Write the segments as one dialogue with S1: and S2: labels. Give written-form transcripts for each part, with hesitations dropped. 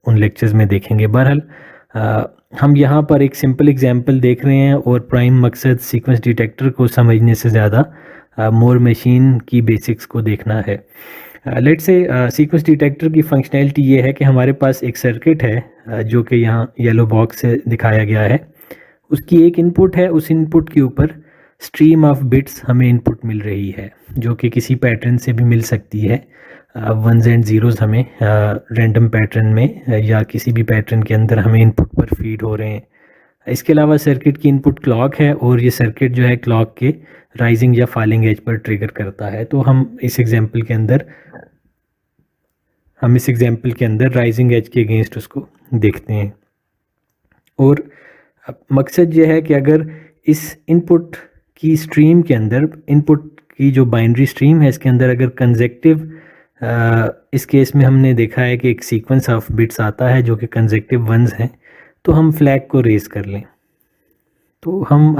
S1: उन लेक्चर्स में देखेंगे। बहरहाल हम यहाँ पर एक सिंपल एग्जांपल देख रहे हैं और प्राइम मकसद सीक्वेंस डिटेक्टर को समझने से ज़्यादा मोर मशीन की बेसिक्स को देखना है। लेट्स से सीक्वेंस डिटेक्टर की फंक्शनैलिटी ये है कि हमारे पास एक सर्किट है जो कि यहाँ येलो बॉक्स से दिखाया गया है। उसकी एक इनपुट है, उस इनपुट के ऊपर स्ट्रीम ऑफ बिट्स हमें इनपुट मिल रही है जो कि किसी पैटर्न से भी मिल सकती है। वंस एंड ज़ीरोज़ हमें रैंडम पैटर्न में या किसी भी पैटर्न के अंदर हमें इनपुट पर फीड हो रहे हैं। इसके अलावा सर्किट की इनपुट क्लॉक है और ये सर्किट जो है क्लॉक के राइजिंग या फॉलिंग एज पर ट्रिगर करता है। तो हम इस एग्जांपल के अंदर राइजिंग एज के अगेंस्ट उसको देखते हैं। और मकसद ये है कि अगर इस इनपुट की स्ट्रीम के अंदर, इनपुट की जो बाइनरी स्ट्रीम है इसके अंदर अगर कंसेक्टिव, इस केस में हमने देखा है कि एक सीक्वेंस ऑफ बिट्स आता है जो कि कंसेक्टिव वंस हैं, तो हम फ्लैग को रेज कर लें। तो हम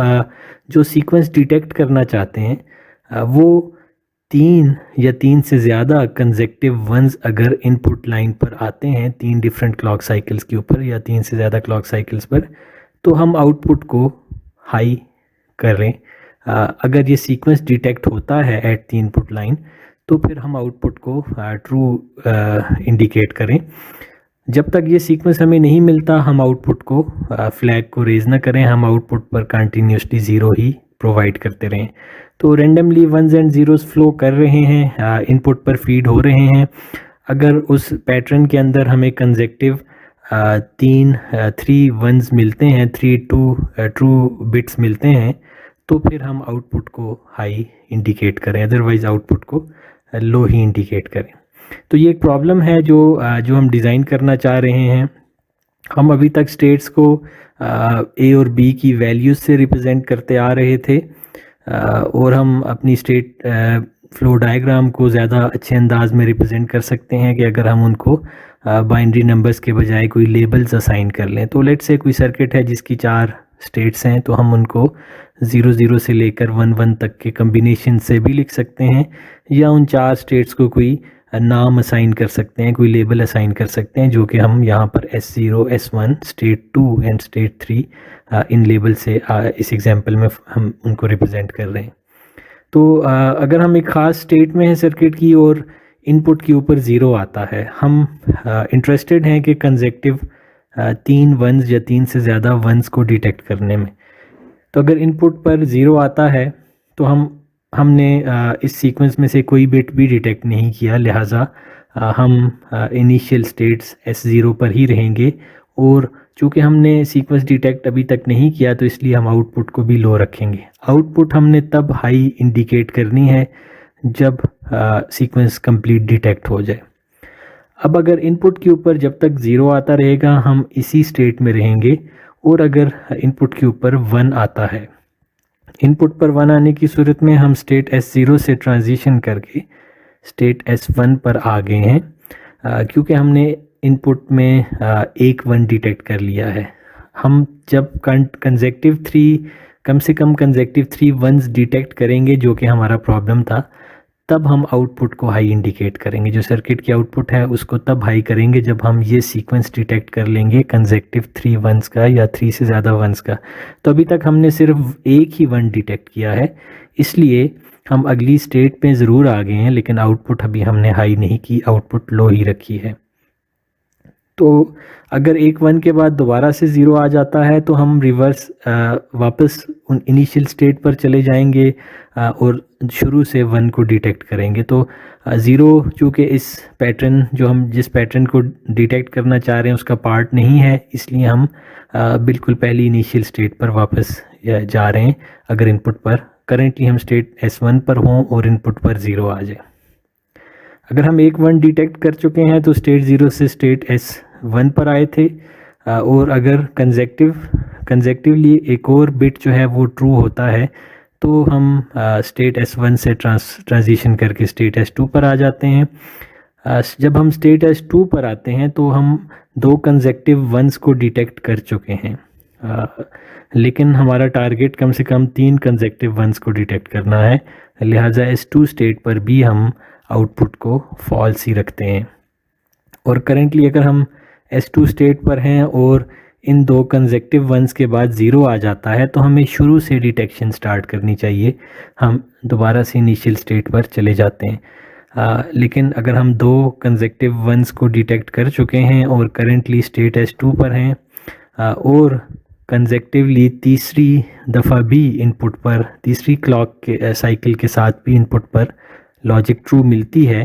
S1: जो सीक्वेंस डिटेक्ट करना चाहते हैं वो 3 या 3 से ज़्यादा कंसेक्टिव वंस अगर इनपुट लाइन पर आते हैं 3 डिफरेंट क्लॉक साइकिल्स के ऊपर या 3 से ज़्यादा क्लॉक साइकिल्स पर, तो हम आउटपुट को हाई करें। अगर ये सीक्वेंस डिटेक्ट होता है एट द इनपुट लाइन तो फिर हम आउटपुट को ट्रू इंडिकेट करें। जब तक ये सीक्वेंस हमें नहीं मिलता हम आउटपुट को फ्लैग को रेज ना करें, हम आउटपुट पर कंटिन्यूसली 0 ही प्रोवाइड करते रहें। तो randomly ones and zeros flow कर रहे हैं, इनपुट पर फीड हो रहे हैं। अगर उस पैटर्न के अंदर हमें कंसेक्टिव 3 वंस मिलते हैं, 3 ट्रू बिट्स मिलते हैं, तो फिर हम आउटपुट को हाई इंडिकेट करें, अदरवाइज आउटपुट को लो ही इंडिकेट करें। तो ये एक प्रॉब्लम है जो हम डिज़ाइन करना चाह रहे हैं। हम अभी तक स्टेट्स को ए और बी की वैल्यूज़ से रिप्रेजेंट करते आ रहे थे और हम अपनी स्टेट फ्लो डायग्राम को ज़्यादा अच्छे अंदाज में रिप्रेजेंट कर सकते हैं कि अगर हम उनको बाइनरी नंबर्स के बजाय कोई लेबल्स असाइन कर लें। तो लेट्स से कोई सर्किट है जिसकी 4 स्टेट्स हैं, तो हम उनको 0 से लेकर 1 तक के कम्बिनेशन से भी लिख सकते हैं या उन 4 स्टेट्स को कोई नाम असाइन कर सकते हैं, कोई लेबल असाइन कर सकते हैं, जो कि हम यहाँ पर S0, S1, state 2 and state 3 in label से इस एग्जांपल में हम उनको रिप्रेजेंट कर रहे हैं। तो अगर हम एक ख़ास स्टेट में हैं सर्किट की और इनपुट के ऊपर 0 आता है, हम इंटरेस्टेड हैं कि कंसेक्टिव 3 वंस या 3 से ज़्यादा वंस को डिटेक्ट करने में। तो अगर इनपुट पर 0 आता है तो हमने इस सीक्वेंस में से कोई बिट भी डिटेक्ट नहीं किया, लिहाजा हम इनिशियल स्टेट्स S0 पर ही रहेंगे। और चूँकि हमने सीक्वेंस डिटेक्ट अभी तक नहीं किया तो इसलिए हम आउटपुट को भी लो रखेंगे। आउटपुट हमने तब हाई इंडिकेट करनी है जब सीक्वेंस कंप्लीट डिटेक्ट हो जाए। अब अगर इनपुट के ऊपर जब तक 0 आता रहेगा हम इसी स्टेट में रहेंगे, और अगर इनपुट के ऊपर 1 आता है, इनपुट पर 1 आने की सूरत में हम स्टेट S0 से ट्रांजिशन करके स्टेट S1 पर आ गए हैं, क्योंकि हमने इनपुट में एक 1 डिटेक्ट कर लिया है। हम जब कंसेक्टिव 3, कम से कम कंसेक्टिव 3 वंस डिटेक्ट करेंगे, जो कि हमारा प्रॉब्लम था, तब हम आउटपुट को हाई इंडिकेट करेंगे। जो सर्किट की आउटपुट है उसको तब हाई करेंगे जब हम ये सीक्वेंस डिटेक्ट कर लेंगे कंसेक्टिव 3 वंस का या 3 से ज़्यादा वंस का। तो अभी तक हमने सिर्फ एक ही 1 डिटेक्ट किया है, इसलिए हम अगली स्टेट पे ज़रूर आ गए हैं, लेकिन आउटपुट अभी हमने हाई नहीं की, आउटपुट लो ही रखी है। तो अगर एक 1 के बाद दोबारा से 0 आ जाता है तो हम रिवर्स वापस उन इनिशियल स्टेट पर चले जाएंगे और शुरू से 1 को डिटेक्ट करेंगे। तो 0 चूँकि इस पैटर्न, जो हम जिस पैटर्न को डिटेक्ट करना चाह रहे हैं उसका पार्ट नहीं है, इसलिए हम बिल्कुल पहली इनिशियल स्टेट पर वापस जा रहे हैं। अगर इनपुट पर करेंटली हम स्टेट S1 पर हों और इनपुट पर 0 आ जाए। अगर हम एक 1 डिटेक्ट कर चुके हैं तो स्टेट 0 से स्टेट S1 पर आए थे, और अगर कंसेक्टिवली एक और बिट जो है वो ट्रू होता है तो हम स्टेट S1 से ट्रांजिशन करके स्टेट S2 पर आ जाते हैं। जब हम स्टेट S2 पर आते हैं तो हम 2 कंसेक्टिव वंस को डिटेक्ट कर चुके हैं, लेकिन हमारा टारगेट कम से कम 3 कंसेक्टिव वंस को डिटेक्ट करना है, लिहाजा S2 स्टेट पर भी हम आउटपुट को फॉल्स ही रखते हैं। और करेंटली अगर हम S2 स्टेट पर हैं और इन दो कंसेक्टिव वंस के बाद ज़ीरो आ जाता है, तो हमें शुरू से डिटेक्शन स्टार्ट करनी चाहिए। हम दोबारा से इनिशियल स्टेट पर चले जाते हैं। लेकिन अगर हम दो कंसेक्टिव वंस को डिटेक्ट कर चुके हैं और करेंटली स्टेट S2 पर हैं और कंसेक्टिवली तीसरी दफ़ा भी इनपुट पर, तीसरी क्लॉक के साइकिल के साथ भी इनपुट पर लॉजिक ट्रू मिलती है,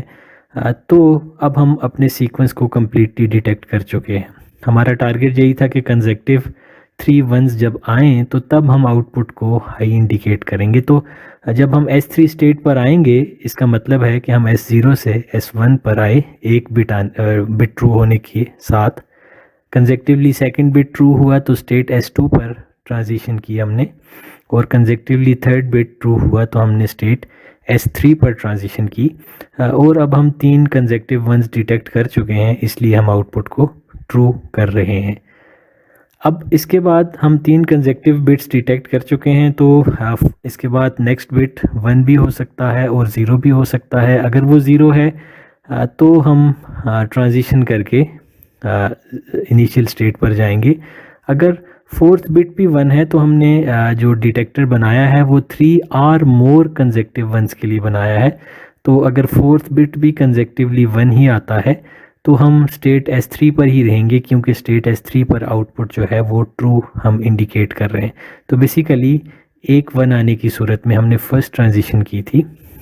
S1: तो अब हम अपने सीक्वेंस को कम्प्लीटली डिटेक्ट कर चुके हैं। हमारा टारगेट यही था कि कंसेक्टिव 3 वंस जब आएँ तो तब हम आउटपुट को हाई इंडिकेट करेंगे। तो जब हम S3 स्टेट पर आएंगे, इसका मतलब है कि हम S0 से S1 पर आए एक बिट ट्रू होने के साथ। कंसेक्टिवली सेकंड बिट ट्रू हुआ तो स्टेट S2 पर ट्रांजिशन की हमने, और कंसेक्टिवली थर्ड बिट ट्रू हुआ तो हमने स्टेट S3 पर ट्रांजिशन की। और अब हम 3 कंसेक्टिव वंस डिटेक्ट कर चुके हैं, इसलिए हम आउटपुट को ट्रू कर रहे हैं। अब इसके बाद हम 3 कंसेक्टिव बिट्स डिटेक्ट कर चुके हैं, तो इसके बाद नेक्स्ट बिट 1 भी हो सकता है और 0 भी हो सकता है। अगर वो 0 है तो हम ट्रांजिशन करके इनिशियल स्टेट पर जाएंगे। अगर फोर्थ बिट भी 1 है तो हमने जो डिटेक्टर बनाया है वो 3 और मोर कंसेक्टिव वंस के लिए बनाया है। तो अगर फोर्थ बिट भी कंसेक्टिवली 1 ही आता है तो हम स्टेट S3 पर ही रहेंगे, क्योंकि स्टेट S3 पर आउटपुट जो है वो ट्रू हम इंडिकेट कर रहे हैं। तो बेसिकली एक 1 आने की सूरत में हमने फर्स्ट ट्रांजिशन की थी,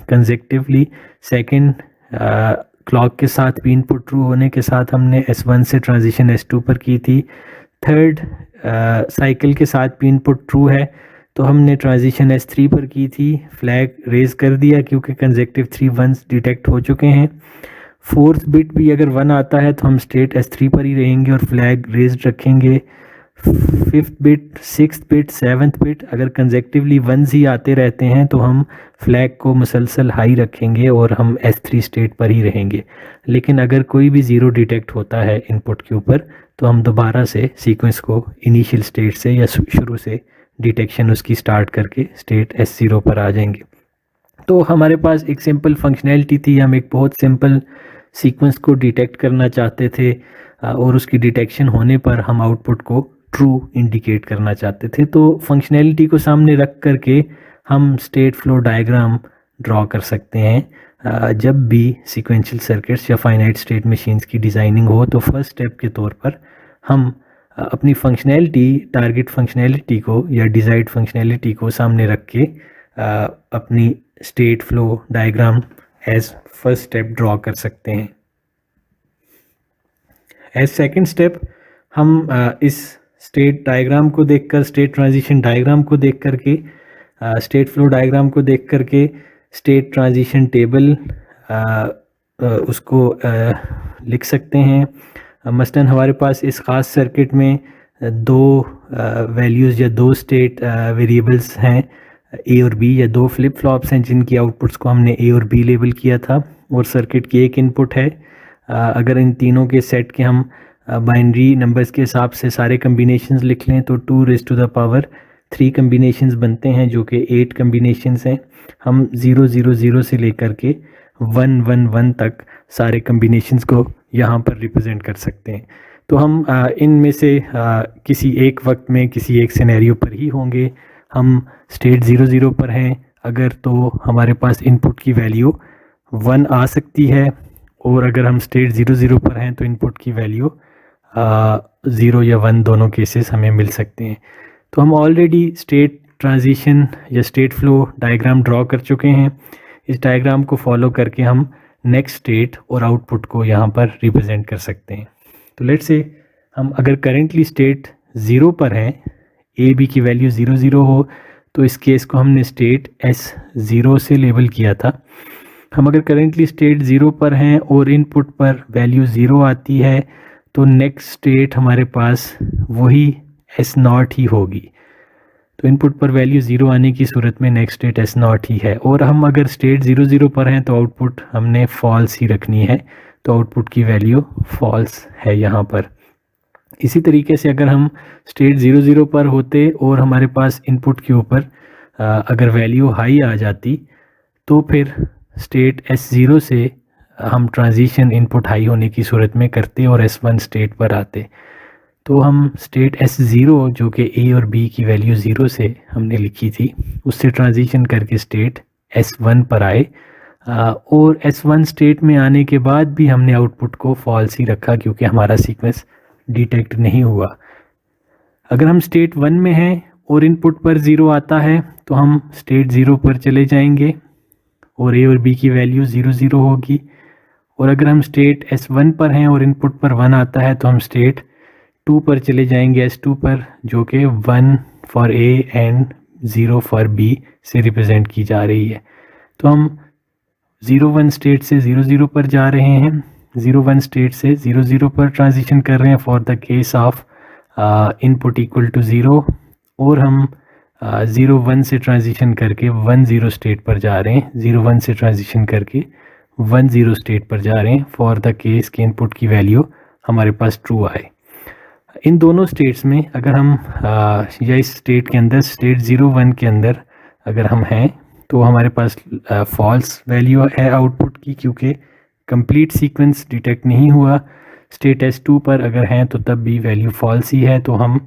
S1: कंसेक्टिवली सेकंड क्लॉक के साथ भी इनपुट ट्रू होने के साथ हमने S1 से ट्रांजिशन S2 पर की थी। थर्ड साइकिल के साथ भी इनपुट ट्रू है तो हमने ट्रांजिशन S3 पर की थी, फ्लैग रेज कर दिया क्योंकि कंसेक्टिव 3 वंस डिटेक्ट हो चुके हैं। फोर्थ बिट भी अगर 1 आता है तो हम स्टेट S3 पर ही रहेंगे और फ्लैग रेज रखेंगे। Fifth bit, sixth bit, seventh bit अगर कंसेक्टिवली 1s ही आते रहते हैं तो हम फ्लैग को मुसलसल हाई रखेंगे और हम S3 स्टेट पर ही रहेंगे। लेकिन अगर कोई भी ज़ीरो डिटेक्ट होता है इनपुट के ऊपर तो हम दोबारा से सीक्वेंस को इनिशियल स्टेट से या शुरू से डिटेक्शन उसकी स्टार्ट करके स्टेट S0 पर आ जाएंगे। तो हमारे पास एक सिंपल फंक्शनैलिटी थी, हम एक बहुत सिंपल सीक्वेंस को डिटेक्ट करना चाहते थे और उसकी डिटेक्शन होने पर हम आउटपुट को ट्रू इंडिकेट करना चाहते थे। तो फंक्शनैलिटी को सामने रख करके हम स्टेट फ्लो डायग्राम ड्रॉ कर सकते हैं। जब भी सीक्वेंशियल सर्किट्स या फाइनाइट स्टेट मशीन्स की डिज़ाइनिंग हो तो फर्स्ट स्टेप के तौर पर हम अपनी फंक्शनैलिटी, टारगेट फंक्शनैलिटी को या डिज़ायर्ड फंक्शनैलिटी को सामने रख के अपनी state flow diagram as first step draw कर सकते हैं। एज सेकंड स्टेप हम इस स्टेट डायग्राम को देखकर, स्टेट ट्रांजिशन डायग्राम को देख करके, स्टेट फ्लो डायग्राम को देख करके स्टेट ट्रांजिशन टेबल उसको लिख सकते हैं। मसलन हमारे पास इस ख़ास सर्किट में दो वैल्यूज़ या दो स्टेट वेरिएबल्स हैं A और B, या दो फ्लिप फ्लॉप्स हैं जिनकी आउटपुट्स को हमने A और B लेबल किया था और सर्किट की एक इनपुट है। अगर इन तीनों के सेट के हम बाइनरी नंबर्स के हिसाब से सारे कम्बिनेशंस लिख लें तो 2⁻³ कम्बिनेशंस बनते हैं जो कि 8 कम्बिनेशंस हैं। हम 000 से लेकर के 111 तक सारे कम्बिनेशंस को यहाँ पर रिप्रेजेंट कर सकते हैं। तो हम इनमें से किसी एक वक्त में किसी एक सिनेरियो पर ही होंगे। हम स्टेट 00 पर हैं अगर, तो हमारे पास इनपुट की वैल्यू 1 आ सकती है, और अगर हम स्टेट 00 पर हैं तो इनपुट की वैल्यू 0 या 1 दोनों केसेस हमें मिल सकते हैं। तो हम ऑलरेडी स्टेट ट्रांजिशन या स्टेट फ्लो डायग्राम ड्रॉ कर चुके हैं। इस डायग्राम को फॉलो करके हम नेक्स्ट स्टेट और आउटपुट को यहाँ पर रिप्रेजेंट कर सकते हैं। तो लेट्स से हम अगर करेंटली स्टेट 0 पर हैं, ए बी की वैल्यू 00 हो, तो इस केस को हमने स्टेट S0 से लेबल किया था। हम अगर करेंटली स्टेट 0 पर हैं और इनपुट पर वैल्यू 0 आती है तो नेक्स्ट स्टेट हमारे पास वही S0 ही होगी। तो इनपुट पर वैल्यू 0 आने की सूरत में नेक्स्ट स्टेट S0 ही है, और हम अगर स्टेट 00 पर हैं तो आउटपुट हमने फॉल्स ही रखनी है, तो आउटपुट की वैल्यू फॉल्स है यहाँ पर। इसी तरीके से अगर हम स्टेट 00 पर होते और हमारे पास इनपुट के ऊपर अगर वैल्यू हाई आ जाती तो फिर स्टेट S0 से हम ट्रांजिशन इनपुट हाई होने की सूरत में करते और S1 स्टेट पर आते। तो हम स्टेट S0 जो कि A और B की वैल्यू 0 से हमने लिखी थी, उससे ट्रांजिशन करके स्टेट S1 पर आए। और S1 स्टेट में आने के बाद भी हमने आउटपुट को फॉल्स ही रखा क्योंकि हमारा सीक्वेंस डिटेक्ट नहीं हुआ। अगर हम स्टेट 1 में हैं और इनपुट पर 0 आता है तो हम स्टेट 0 पर चले जाएंगे और A और B की वैल्यू 0 0 होगी। और अगर हम स्टेट S1 पर हैं और इनपुट पर 1 आता है तो हम स्टेट 2 पर चले जाएंगे, S2 पर, जो कि 1 for A and 0 for B से रिप्रेजेंट की जा रही है। तो हम 0 1 स्टेट से 0 0 पर जा रहे हैं, 0 1 स्टेट से 0 0 पर ट्रांजिशन कर रहे हैं for the case of input equal to 0। और हम 0 1 से ट्रांजिशन करके 1 0 स्टेट पर जा रहे हैं, 0 1 से ट्रांजिशन करके 1 0 स्टेट पर जा रहे हैं फॉर द केस के इनपुट की वैल्यू हमारे पास ट्रू आए। इन दोनों स्टेट्स में अगर हम या इस स्टेट के अंदर स्टेट 0 1 के अंदर अगर हम हैं तो हमारे पास फॉल्स वैल्यू है आउटपुट की क्योंकि कंप्लीट सीक्वेंस डिटेक्ट नहीं हुआ। स्टेट S2 पर अगर हैं तो तब भी वैल्यू फॉल्स ही है। तो हम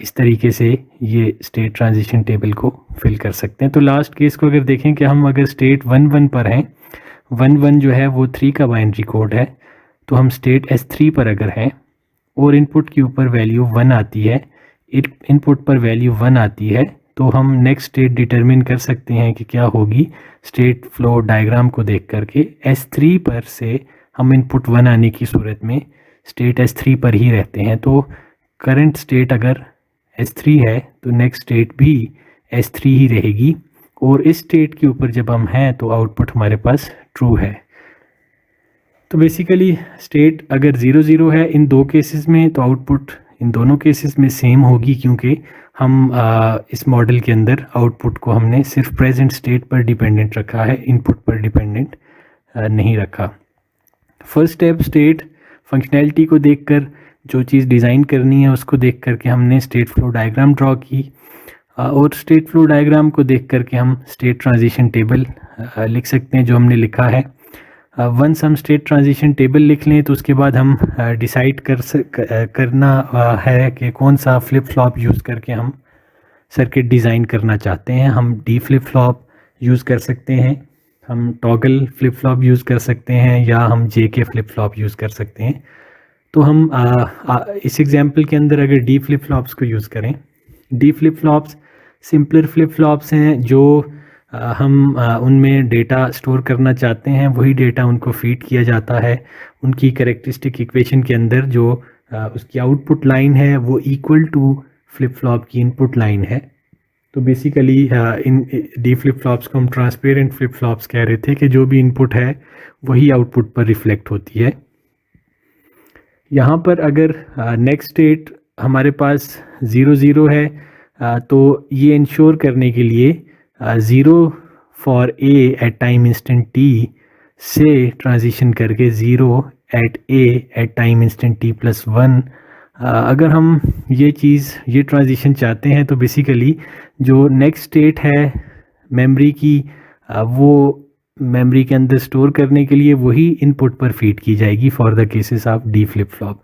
S1: इस तरीके से ये स्टेट ट्रांजिशन टेबल को फिल कर सकते हैं। तो लास्ट केस को अगर देखें कि हम अगर स्टेट 1 1 पर हैं, 1 1 जो है वो 3 का बाइनरी कोड है, तो हम स्टेट S3 पर अगर हैं और इनपुट के ऊपर वैल्यू 1 आती है, इनपुट पर वैल्यू 1 आती है, तो हम नेक्स्ट स्टेट डिटरमिन कर सकते हैं कि क्या होगी स्टेट फ्लो डायग्राम को देख करके। S3 पर से हम इनपुट 1 आने की सूरत में स्टेट S3 पर ही रहते हैं। तो करंट स्टेट अगर S3 है तो नेक्स्ट स्टेट भी S3 ही रहेगी और इस स्टेट के ऊपर जब हम हैं तो आउटपुट हमारे पास ट्रू है। तो बेसिकली स्टेट अगर 0 0 है इन दो केसेस में तो आउटपुट इन दोनों केसेस में सेम होगी क्योंकि हम इस मॉडल के अंदर आउटपुट को हमने सिर्फ प्रेजेंट स्टेट पर डिपेंडेंट रखा है, इनपुट पर डिपेंडेंट नहीं रखा। फर्स्ट स्टेप स्टेट फंक्शनैलिटी को देखकर जो चीज़ डिज़ाइन करनी है उसको देख करके हमने स्टेट फ्लो डायग्राम ड्रॉ की और स्टेट फ्लो डायग्राम को देख करके हम स्टेट ट्रांजिशन टेबल लिख सकते हैं जो हमने लिखा है। वंस हम स्टेट ट्रांजिशन टेबल लिख लें तो उसके बाद हम डिसाइड करना है कि कौन सा फ्लिप फ्लॉप यूज़ करके हम सर्किट डिज़ाइन करना चाहते हैं। हम डी फ्लिप फ्लॉप यूज़ कर सकते हैं, हम टॉगल फ्लिप फ्लॉप यूज़ कर सकते हैं या हम जेके फ्लिप फ्लॉप यूज़ कर सकते हैं। तो हम इस एग्जांपल के अंदर अगर डी फ्लिप फ्लॉप्स को यूज़ करें, D flip flops simpler flip flops हैं जो हम उनमें डेटा स्टोर करना चाहते हैं, वही डेटा उनको फीड किया जाता है। उनकी कैरेक्टरिस्टिक इक्वेशन के अंदर जो उसकी आउटपुट लाइन है वो इक्वल टू फ्लिप फ्लॉप की इनपुट लाइन है। तो बेसिकली इन डी फ्लिप फ्लॉप्स को हम ट्रांसपेरेंट फ्लिप फ्लॉप्स कह रहे थे कि जो भी इनपुट है वही आउटपुट पर रिफ्लेक्ट होती है। यहाँ पर अगर नेक्स्ट स्टेट हमारे पास 0 0 है तो ये इंश्योर करने के लिए 0 for A at time instant t से ट्रांजिशन करके 0 at A at time instant t plus 1 अगर हम ये ट्रांजिशन चाहते हैं तो बेसिकली जो नेक्स्ट स्टेट है मेमोरी की वो मेमोरी के अंदर स्टोर करने के लिए वही इनपुट पर फीड की जाएगी for the cases of D flip flop.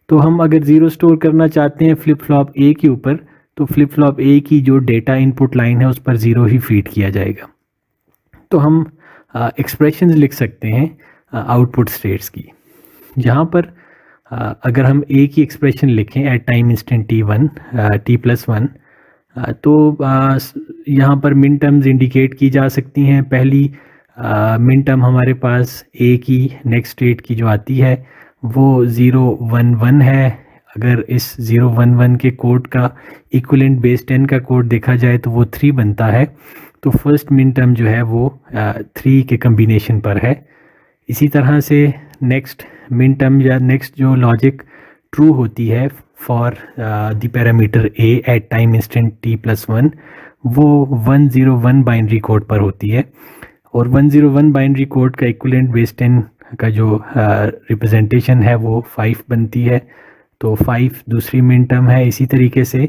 S1: तो हम अगर 0 स्टोर करना चाहते हैं फ्लिप फ्लॉप A के ऊपर तो फ्लिप फ्लॉप A की जो डेटा इनपुट लाइन है उस पर 0 ही फीड किया जाएगा। तो हम एक्सप्रेशंस लिख सकते हैं आउटपुट स्टेट्स की। यहाँ पर अगर हम A की एक्सप्रेशन लिखें at time instant t plus 1 तो यहाँ पर मिन टर्म्स इंडिकेट की जा सकती हैं। पहली मिन टर्म हमारे पास A की नेक्स्ट स्टेट की जो आती है वो 0 1 1 है। अगर इस 0 1 1 के कोड का इक्विवेलेंट बेस 10 का कोड देखा जाए तो वो 3 बनता है। तो फर्स्ट मिन टर्म जो है वो 3 के कम्बिनेशन पर है। इसी तरह से नेक्स्ट मिन टर्म या नेक्स्ट जो लॉजिक ट्रू होती है for the parameter A at time instant t plus 1 वो 101 बाइनरी कोड पर होती है और 101 बाइनरी कोड का इक्विवेलेंट बेस 10 का जो रिप्रेजेंटेशन है वो 5 बनती है। तो 5 दूसरी मिन टर्म है। इसी तरीके से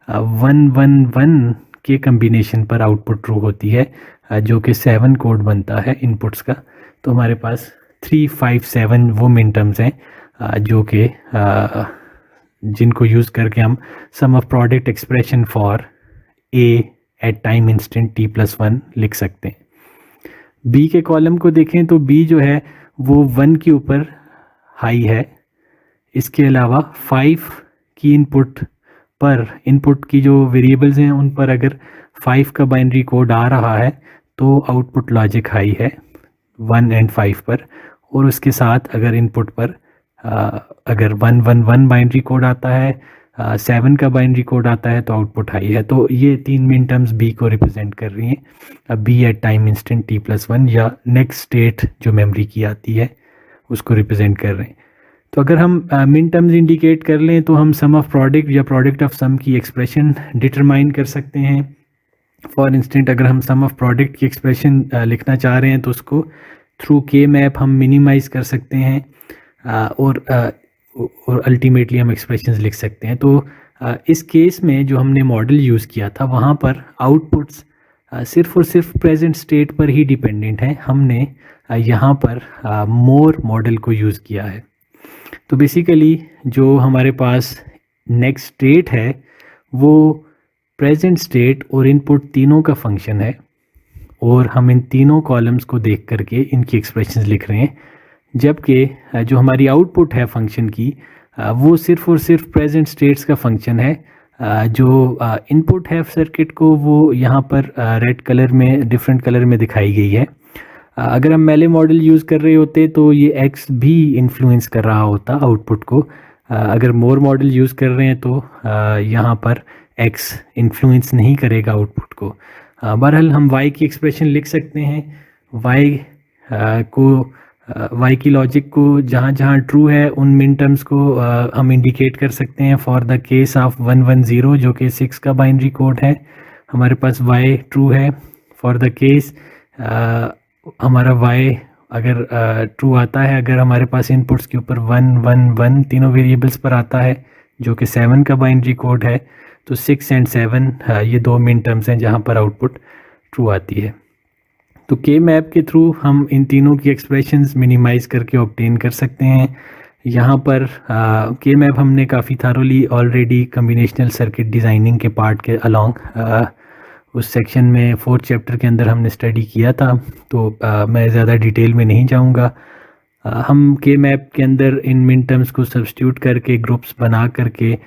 S1: 111 के कम्बिनेशन पर आउटपुट ट्रू होती है जो कि 7 कोड बनता है इनपुट्स का। तो हमारे पास 3, 5, 7 वो मिन टर्म्स हैं जो कि जिनको यूज़ करके हम sum of product expression for a at time instant t+1 लिख सकते हैं। बी के कॉलम को देखें तो बी जो है वो 1 के ऊपर हाई है। इसके अलावा 5 की इनपुट की जो वेरिएबल्स हैं उन पर अगर 5 का बाइनरी कोड आ रहा है तो आउटपुट लॉजिक हाई है 1 एंड 5 पर, और उसके साथ अगर इनपुट पर अगर 111 बाइनरी कोड आता है, 7 का बाइनरी कोड आता है तो आउटपुट हाई है। तो ये 3 मिन टर्म्स बी को रिप्रेजेंट कर रही हैं। B eight time instant t+1 या नेक्स्ट स्टेट जो मेमोरी की आती है उसको रिप्रेजेंट कर रहे हैं। तो अगर हम मिन टर्म्स इंडिकेट कर लें तो हम सम ऑफ प्रोडक्ट या प्रोडक्ट ऑफ सम की एक्सप्रेशन डिटरमाइन कर सकते हैं। फॉर इंस्टेंट अगर हम सम ऑफ प्रोडक्ट की एक्सप्रेशन लिखना चाह रहे हैं तो उसको थ्रू के मैप हम मिनिमाइज कर सकते हैं और अल्टीमेटली हम एक्सप्रेशंस लिख सकते हैं। तो इस केस में जो हमने मॉडल यूज़ किया था वहाँ पर आउटपुट्स सिर्फ और सिर्फ प्रेजेंट स्टेट पर ही डिपेंडेंट है। हमने यहाँ पर मोर मॉडल को यूज़ किया है। तो बेसिकली जो हमारे पास नेक्स्ट स्टेट है वो प्रेजेंट स्टेट और इनपुट तीनों का फंक्शन है, और हम इन तीनों कॉलम्स को देख करके इनकी एक्सप्रेशंस लिख रहे हैं। जबकि जो हमारी आउटपुट है फंक्शन की वो सिर्फ और सिर्फ प्रेजेंट स्टेट्स का फंक्शन है। जो इनपुट है सर्किट को वो यहाँ पर रेड कलर में डिफरेंट कलर में दिखाई गई है। अगर हम मेले मॉडल यूज़ कर रहे होते तो ये एक्स भी इन्फ्लुएंस कर रहा होता आउटपुट को। अगर मोर मॉडल यूज़ कर रहे हैं तो यहाँ पर एक्स इन्फ्लुएंस नहीं करेगा आउटपुट को। बहरहाल हम y की एक्सप्रेशन लिख सकते हैं। y की लॉजिक को जहाँ जहाँ ट्रू है उन मिन टर्म्स को हम इंडिकेट कर सकते हैं। फॉर द केस ऑफ 110 जो कि 6 का बाइनरी कोड है, हमारे पास y ट्रू है। फॉर द केस हमारा y अगर ट्रू आता है अगर हमारे पास इनपुट्स के ऊपर 1, 1, 1 तीनों वेरिएबल्स पर आता है जो कि 7 का बाइनरी कोड है, तो 6 एंड 7 ये 2 मिन टर्म्स हैं जहाँ पर आउटपुट ट्रू आती है। तो के मैप के थ्रू हम इन तीनों की एक्सप्रेशंस मिनिमाइज़ करके ऑब्टेन कर सकते हैं। यहाँ पर के मैप हमने काफ़ी thoroughly already combinational circuit designing के पार्ट के अलोंग उस सेक्शन में 4th चैप्टर के अंदर हमने स्टडी किया था, तो मैं ज़्यादा डिटेल में नहीं जाऊँगा। हम के मैप के अंदर इन मिन टर्म्स को सब्स्टिट्यूट करके ग्रुप्स बना करके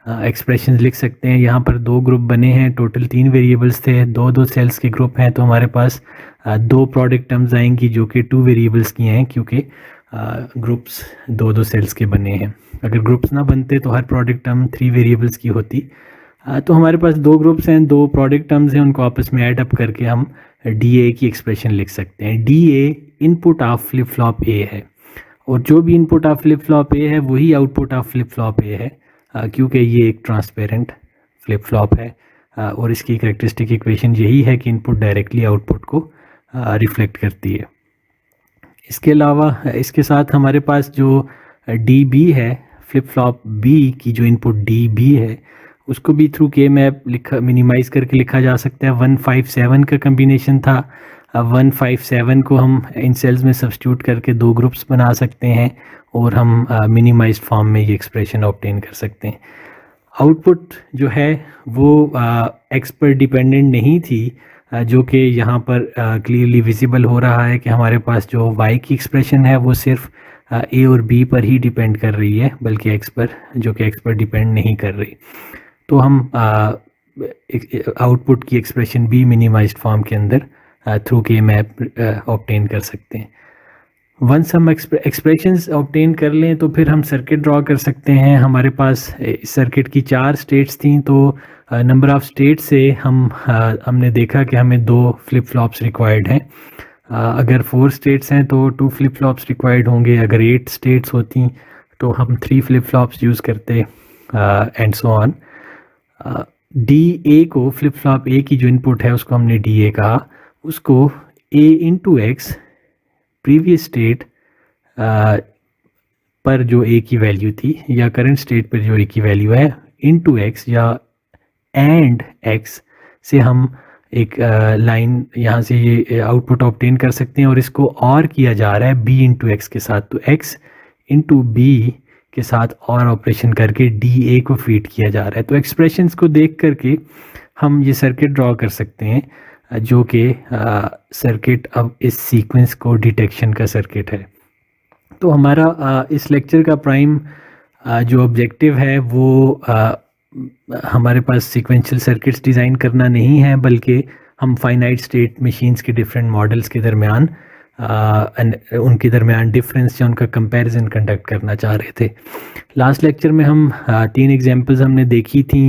S1: एक्सप्रेशंस लिख सकते हैं। यहाँ पर 2 ग्रुप बने हैं, टोटल 3 वेरिएबल्स थे, 2 सेल्स के ग्रुप हैं, तो हमारे पास 2 प्रोडक्ट टर्म्स आएंगी जो कि 2 वेरिएबल्स की हैं क्योंकि ग्रुप्स 2 सेल्स के बने हैं। अगर ग्रुप्स ना बनते तो हर प्रोडक्ट टर्म 3 वेरिएबल्स की होती। तो हमारे पास 2 ग्रुप्स हैं, 2 प्रोडक्ट टर्म्स हैं, उनको आपस में ऐड अप करके हम DA की एक्सप्रेशन लिख सकते हैं। DA input of flip flop A है, और जो भी input of flip flop A है वही output of flip flop A है, क्योंकि ये एक ट्रांसपेरेंट फ्लिप फ्लॉप है और इसकी कैरेक्टरिस्टिक इक्वेशन यही है कि इनपुट डायरेक्टली आउटपुट को रिफ्लेक्ट करती है। इसके अलावा इसके साथ हमारे पास जो DB है, फ्लिप फ्लॉप B की जो इनपुट DB है उसको भी थ्रू के मैप मिनिमाइज़ करके लिखा जा सकता है। 157 का कम्बिनेशन था। 157 को हम इन सेल्स में सब्स्टिट्यूट करके 2 ग्रुप्स बना सकते हैं और हम मिनिमाइज्ड फॉर्म में ये एक्सप्रेशन ऑब्टेन कर सकते हैं। आउटपुट जो है वो एक्स पर डिपेंडेंट नहीं थी, जो कि यहाँ पर क्लियरली विजिबल हो रहा है कि हमारे पास जो y की एक्सप्रेशन है वो सिर्फ a और b पर ही डिपेंड कर रही है, बल्कि x पर, जो कि x पर डिपेंड नहीं कर रही। तो हम आउटपुट की एक्सप्रेशन भी मिनिमाइज्ड फॉर्म के अंदर थ्रू के मैप ऑब्टेन कर सकते हैं। वंस हम एक्सप्रेशंस ऑब्टेन कर लें तो फिर हम सर्किट ड्रॉ कर सकते हैं। हमारे पास सर्किट की 4 स्टेट्स थी, तो नंबर ऑफ़ स्टेट से हमने देखा कि हमें 2 फ्लिप फ्लॉप्स रिक्वायर्ड हैं। अगर 4 स्टेट्स हैं तो 2 फ्लिप फ्लॉप्स रिक्वायर्ड होंगे। अगर 8 स्टेट्स होती तो हम 3 फ्लिप फ्लॉप्स यूज़ करते एंड सो ऑन। DA को, फ्लिप फ्लॉप A की जो इनपुट है उसको हमने DA कहा, उसको A into x previous state पर जो A की वैल्यू थी या करंट स्टेट पर जो A की वैल्यू है इंटू एक्स या एंड एक्स से हम एक लाइन यहाँ से ये आउटपुट ऑब्टेन कर सकते हैं और इसको और किया जा रहा है b इंटू एक्स के साथ, तो x इंटू बी के साथ और ऑपरेशन करके डी ए को फीड किया जा रहा है। तो एक्सप्रेशंस को देख करके हम ये सर्किट ड्रॉ कर सकते हैं जो कि सर्किट अब इस सीक्वेंस को डिटेक्शन का सर्किट है। तो हमारा इस लेक्चर का प्राइम जो ऑब्जेक्टिव है वो हमारे पास सीक्वेंशियल सर्किट्स डिज़ाइन करना नहीं है, बल्कि हम फाइनाइट स्टेट मशीन्स के डिफरेंट मॉडल्स के दरमियान उनके दरमियान डिफरेंस या उनका कंपैरिजन कंडक्ट करना चाह रहे थे। लास्ट लेक्चर में हम 3 एग्जांपल्स हमने देखी थी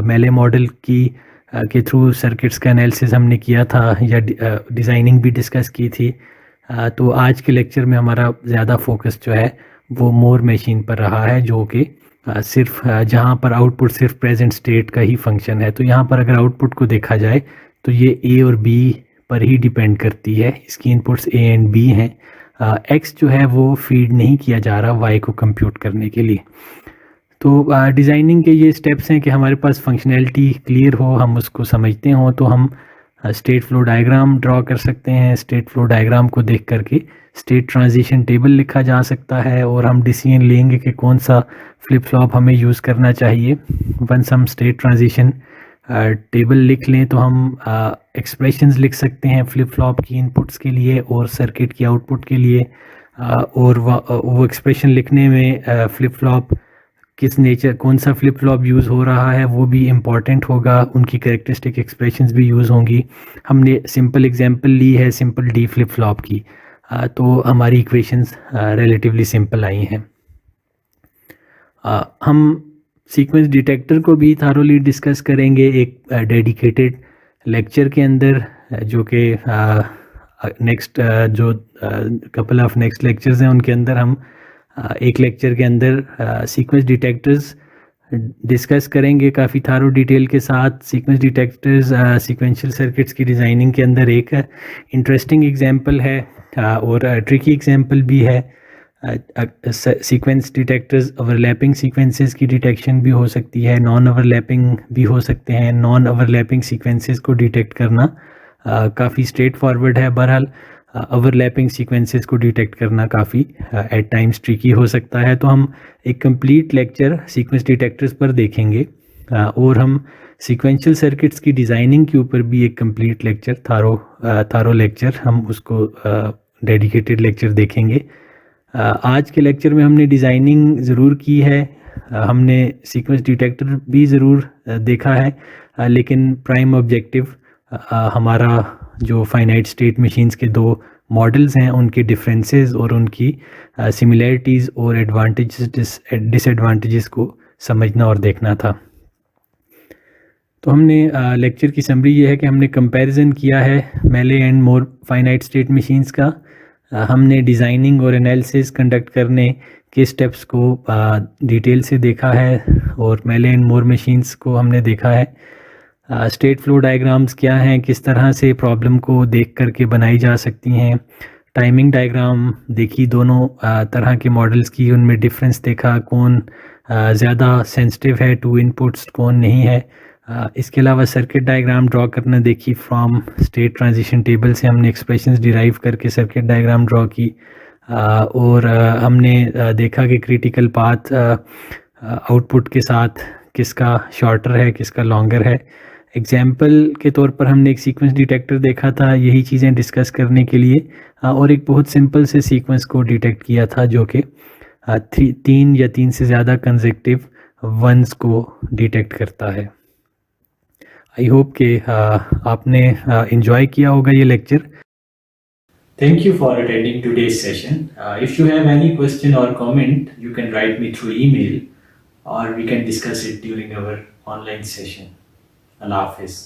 S1: मेले मॉडल की के थ्रू सर्किट्स का एनालिसिस हमने किया था या डिज़ाइनिंग भी डिस्कस की थी। तो आज के लेक्चर में हमारा ज़्यादा फोकस जो है वो मोर मशीन पर रहा है, जो कि सिर्फ जहाँ पर आउटपुट सिर्फ प्रेजेंट स्टेट का ही फंक्शन है। तो यहाँ पर अगर आउटपुट को देखा जाए तो ये ए और बी पर ही डिपेंड करती है, इसकी इनपुट्स ए एंड बी हैं। एक्स जो है वो फीड नहीं किया जा रहा वाई को कंप्यूट करने के लिए। तो डिज़ाइनिंग के ये स्टेप्स हैं कि हमारे पास फंक्शनैलिटी क्लियर हो, हम उसको समझते हों, तो हम स्टेट फ्लो डायग्राम ड्रॉ कर सकते हैं। स्टेट फ्लो डायग्राम को देख करके स्टेट ट्रांजिशन टेबल लिखा जा सकता है और हम डिसीजन लेंगे कि कौन सा फ्लिप फ्लॉप हमें यूज़ करना चाहिए। वंस हम स्टेट ट्रांजिशन टेबल लिख लें तो हम एक्सप्रेशंस लिख सकते हैं फ्लिप फ्लॉप की इनपुट्स के लिए और सर्किट की आउटपुट के लिए। और वो एक्सप्रेशन लिखने में फ्लिप फ्लॉप किस नेचर, कौन सा फ्लिप फ्लॉप यूज़ हो रहा है वो भी इम्पॉर्टेंट होगा, उनकी कैरेक्टरिस्टिक एक्सप्रेशंस भी यूज़ होंगी। हमने सिंपल एग्जांपल ली है सिंपल डी फ्लिप फ्लॉप की, तो हमारी इक्वेशंस रिलेटिवली सिंपल आई हैं। हम सीक्वेंस डिटेक्टर को भी थारोली डिस्कस करेंगे एक डेडिकेटेड लेक्चर के अंदर, जो कि नेक्स्ट जो कपल ऑफ नेक्स्ट लेक्चर्स हैं उनके अंदर हम एक लेक्चर के अंदर सीक्वेंस डिटेक्टर्स डिस्कस करेंगे काफ़ी थारो डिटेल के साथ। सीक्वेंस डिटेक्टर्स सीक्वेंशियल सर्किट्स की डिज़ाइनिंग के अंदर एक इंटरेस्टिंग एग्जांपल है और ट्रिकी एग्जांपल भी है। सीक्वेंस डिटेक्टर्स ओवरलैपिंग सीक्वेंसेस की डिटेक्शन भी हो सकती है, नॉन ओवरलैपिंग भी हो सकते हैं। नॉन ओवरलैपिंग सीक्वेंसेस को डिटेक्ट करना काफ़ी स्ट्रेट फॉरवर्ड है, बहरहाल ओवरलैपिंग सीक्वेंसेस को डिटेक्ट करना काफ़ी एट टाइम्स ट्रिकी हो सकता है। तो हम एक कंप्लीट लेक्चर सीक्वेंस डिटेक्टर्स पर देखेंगे और हम सीक्वेंशियल सर्किट्स की डिज़ाइनिंग के ऊपर भी एक कंप्लीट लेक्चर थारो लेक्चर हम उसको डेडिकेटेड लेक्चर देखेंगे। आज के लेक्चर में हमने डिज़ाइनिंग ज़रूर की है, हमने सीक्वेंस डिटेक्टर भी ज़रूर देखा है, लेकिन प्राइम ऑब्जेक्टिव हमारा जो फाइनाइट स्टेट मशीन्स के 2 मॉडल्स हैं उनके डिफरेंसेस और उनकी सिमिलैरिटीज़ और एडवांटेजेस डिसएडवांटेजेस को समझना और देखना था। तो हमने लेक्चर की समरी ये है कि हमने कंपैरिजन किया है मेले and more finite state machines का। हमने डिज़ाइनिंग और एनालिसिस कंडक्ट करने के स्टेप्स को डिटेल से देखा है और मेले एंड मोर मशीन्स को हमने देखा है। स्टेट फ्लो डायग्राम्स क्या हैं, किस तरह से प्रॉब्लम को देख करके बनाई जा सकती हैं। टाइमिंग डायग्राम देखी दोनों तरह के मॉडल्स की, उनमें डिफरेंस देखा, कौन ज़्यादा सेंसिटिव है टू इनपुट्स, कौन नहीं है। इसके अलावा सर्किट डायग्राम ड्रॉ करना देखी, फ्रॉम स्टेट ट्रांजिशन टेबल से हमने एक्सप्रेशंस डिराइव करके सर्किट डायग्राम ड्रॉ की और हमने देखा कि क्रिटिकल पाथ आउटपुट के साथ किसका शॉर्टर है किसका लॉन्गर है। एग्जाम्पल के तौर पर हमने एक सीक्वेंस डिटेक्टर देखा था यही चीज़ें डिस्कस करने के लिए और एक बहुत सिंपल से सीक्वेंस को डिटेक्ट किया था जो कि 3 या 3 से ज़्यादा कंसेक्टिव वंस को डिटेक्ट करता है। आई होप कि आपने इंजॉय किया होगा ये lecture.
S2: Thank you for attending today's session. If you have any question or comment, you can write me through email or we can discuss it during our online session. Allah Hafiz.